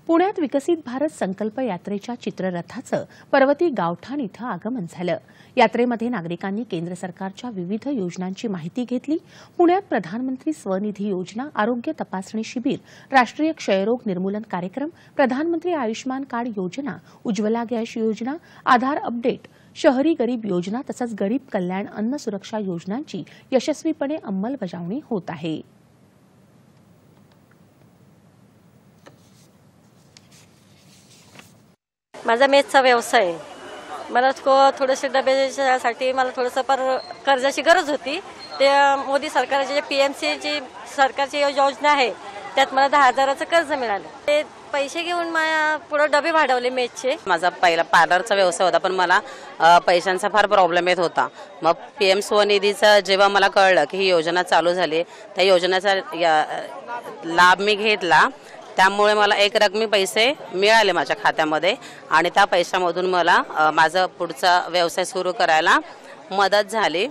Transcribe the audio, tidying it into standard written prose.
पुण्यात विकसित भारत संकल्प यात्रेच्या चित्ररथाचं पर्वती गावठाण इथं आगमन झालं। यात्रेमध्ये नागरिकांनी केंद्र सरकारच्या विविध योजनांची माहिती घेतली। पुण्यात प्रधानमंत्री स्वनिधी योजना, आरोग्य तपासणी शिबिर, राष्ट्रीय क्षयरोग निर्मूलन कार्यक्रम, प्रधानमंत्री आयुष्मान कार्ड योजना, उज्ज्वला गॅस योजना, आधार अपडेट, शहरी गरीब योजना तसंच गरीब कल्याण अन्न सुरक्षा योजनांची यशस्वीपणे अंमलबजावणी होत आहे। माझा मेसचा व्यवसाय आहे। मला थोडेसे डब्यासाठी मला थोडंसं कर्जाची गरज होती। ते मोदी सरकारचे जे पीएमसी जी सरकारची योजना आहे त्यात मला 10,000चं कर्ज मिळालं। ते पैसे घेऊन माझ्या पुढे डबे वाढवले मेसचे। माझा पहिला पार्लरचा व्यवसाय होता, पण मला पैशांचा फार प्रॉब्लेम येत होता। मग पीएम स्वनिधीचं जेव्हा मला कळलं की ही योजना चालू झाली, त्या योजनेचा लाभ मी घेतला। त्यामुळे मला एक रकमी पैसे मिळाले माझ्या खात्यामध्ये आणि त्या पैशामधून मला माझा पुढचा व्यवसाय सुरू करायला मदत झाली।